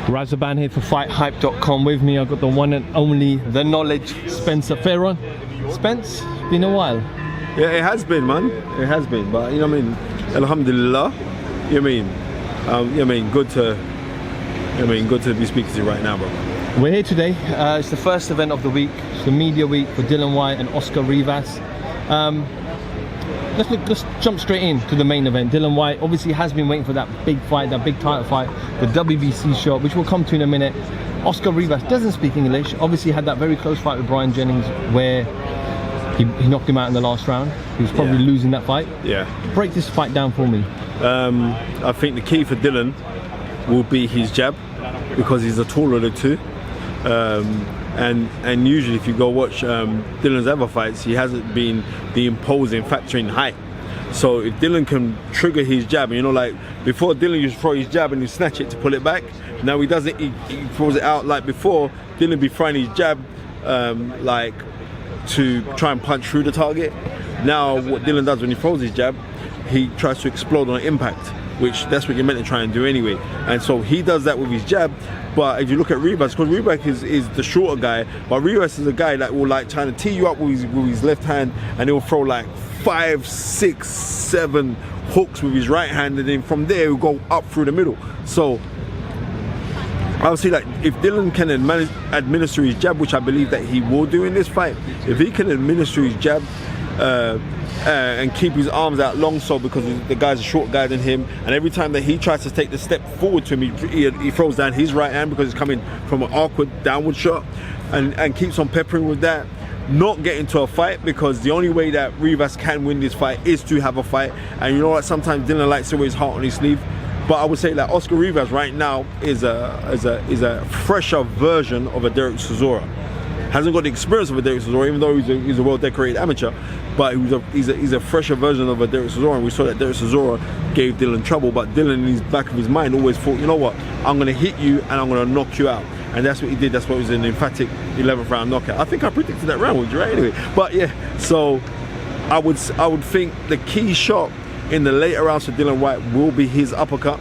Razaban here for FightHype.com. With me, I've got the one and only, the knowledge, Spencer Fearon. Spence, been a while. Yeah, it has been, man. It has been, but you know what I mean. Alhamdulillah. You know what I mean. Good to be speaking to you right now, bro. We're here today. It's the first event of the week. It's the media week for Dillian Whyte and Oscar Rivas. Let's jump straight into the main event. Dillian Whyte obviously has been waiting for that big fight, that big title fight, the WBC shot, which we'll come to in a minute. Oscar Rivas doesn't speak English. Obviously had that very close fight with Brian Jennings where he knocked him out in the last round. He was probably losing that fight. Yeah. Break this fight down for me. I think the key for Dillian will be his jab, because he's a taller of the two. And usually if you go watch Dillian's other fights, he hasn't been the imposing factor in height. So if Dillian can trigger his jab, you know, like before Dillian used to throw his jab and he snatch it to pull it back. Now he doesn't, he throws it out like before. Dillian be throwing his jab like to try and punch through the target. Now what Dillian does when he throws his jab, he tries to explode on impact, which that's what you're meant to try and do anyway. And so he does that with his jab. But if you look at Rivas, because Rivas is the shorter guy, but Rivas is a guy that will like trying to tee you up with his left hand, and he'll throw like 5, 6, 7 hooks with his right hand, and then from there he'll go up through the middle. So I would say that if Dillian can administer his jab, which I believe that he will do in this fight, if he can administer his jab and keep his arms out long, so because the guy's a short guy than him, and every time that he tries to take the step forward to him, he throws down his right hand because he's coming from an awkward downward shot, and keeps on peppering with that, not get into a fight, because the only way that Rivas can win this fight is to have a fight. And you know what, sometimes Dillian likes to wear his heart on his sleeve. But I would say that Oscar Rivas right now is a fresher version of a Derek Chisora. Hasn't got the experience of a Derek Chisora, even though he's a well-decorated amateur, but he's a fresher version of a Derek Chisora, and we saw that Derek Chisora gave Dillian trouble, but Dillian in his back of his mind always thought, you know what, I'm going to hit you and I'm going to knock you out. And that's what he did. That's what was an emphatic 11th round knockout. I think I predicted that round with you, right? Anyway, but yeah, so I would think the key shot in the later rounds for Dillian Whyte will be his uppercut,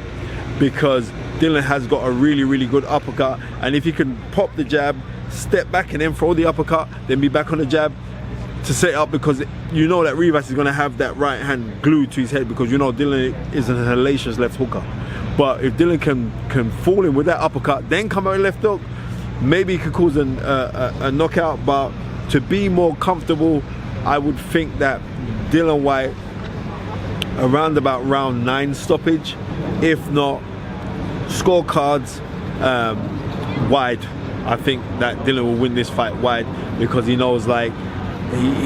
because Dillian has got a really, really good uppercut, and if he can pop the jab, step back and then throw the uppercut, then be back on the jab to set up, because you know that Rivas is going to have that right hand glued to his head, because you know Dillian is an hellacious left hooker. But if Dillian can fall in with that uppercut, then come out left hook, maybe he could cause a knockout. But to be more comfortable, I would think that Dillian Whyte around about round 9 stoppage, if not scorecards wide. I think that Dillian will win this fight wide, because he knows like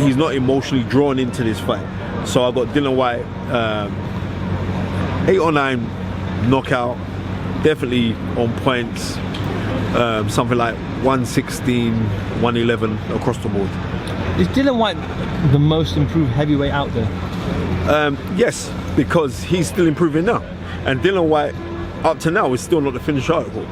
he's not emotionally drawn into this fight. So I've got Dillian Whyte 8 or 9 knockout, definitely on points, something like 116, 111 across the board. Is Dillian Whyte the most improved heavyweight out there? Yes, because he's still improving now, and Dillian Whyte up to now is still not the finished article,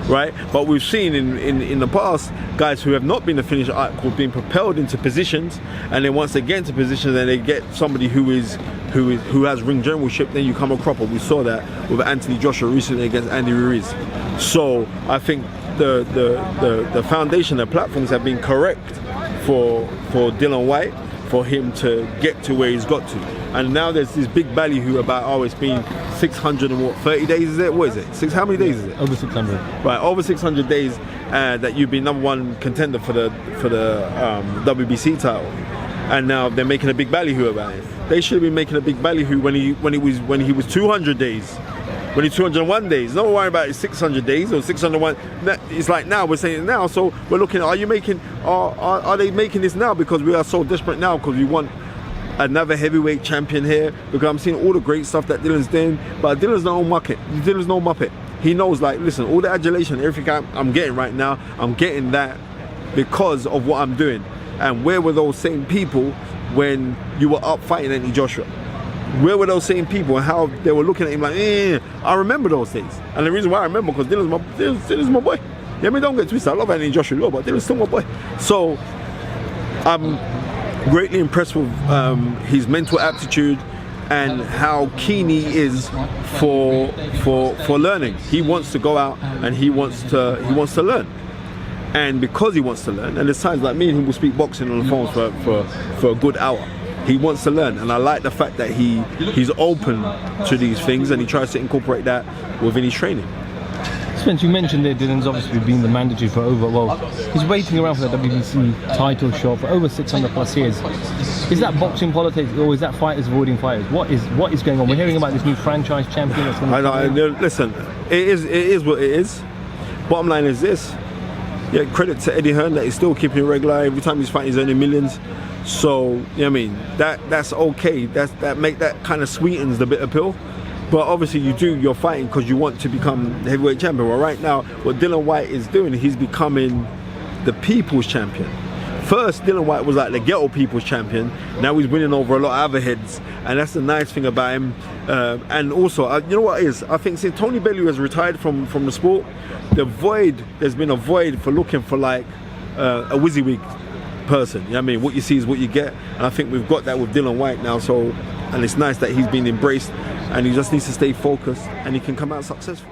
right? But we've seen in the past guys who have not been the finished article being propelled into positions, and then once they get into positions and they get somebody who has ring generalship, then you come a cropper. We saw that with Anthony Joshua recently against Andy Ruiz. So I think the foundation, the platforms have been correct for Dillian Whyte, for him to get to where he's got to. And now there's this big ballyhoo about, oh, it's been 630 days, is it? What is it? How many days is it? Over 600. Right, over 600 days that you've been #1 contender for the WBC title, and now they're making a big ballyhoo about it. They should have been making a big ballyhoo when he was 200 days, when he's 201 days. Don't worry about it 600 days or 601. It's like now we're saying it now, so we're looking. Are they making this now because we are so desperate now, because we want another heavyweight champion here, because I'm seeing all the great stuff that Dillian's doing, but Dillian's no muppet. He knows, like, listen, all the adulation, everything I'm getting right now, I'm getting that because of what I'm doing. And where were those same people when you were up fighting Anthony Joshua? Where were those same people, and how they were looking at him like, I remember those days. And the reason why I remember, because Dillian's my boy. Yeah, I mean, don't get twisted, I love Anthony Joshua, but Dillian's still my boy. So I'm greatly impressed with his mental aptitude, and how keen he is for learning. He wants to go out and he wants to learn. And because he wants to learn, and there's times like me and him will speak boxing on the phone for a good hour. He wants to learn, and I like the fact that he's open to these things and he tries to incorporate that within his training. Spence, you mentioned that Dillian's obviously been the mandatory for he's waiting around for the WBC title shot for over 600 plus years. Is that boxing politics, or is that fighters avoiding fighters? What is going on? We're hearing about this new franchise champion that's going to listen, it is what it is. Bottom line is this. Yeah, credit to Eddie Hearn that he's still keeping it regular. Every time he's fighting, he's earning millions. So, you know what I mean? That's okay. That kind of sweetens the bitter pill. But obviously you're fighting because you want to become the heavyweight champion. Well, right now, what Dillian Whyte is doing, he's becoming the people's champion. First, Dillian Whyte was like the ghetto people's champion. Now he's winning over a lot of other heads. And that's the nice thing about him. And also, you know what it is? I think since Tony Bellew has retired from the sport, there's been a void for looking for like a WYSIWYG person. You know what I mean? What you see is what you get. And I think we've got that with Dillian Whyte now. So, and it's nice that he's been embraced, and he just needs to stay focused and he can come out successful.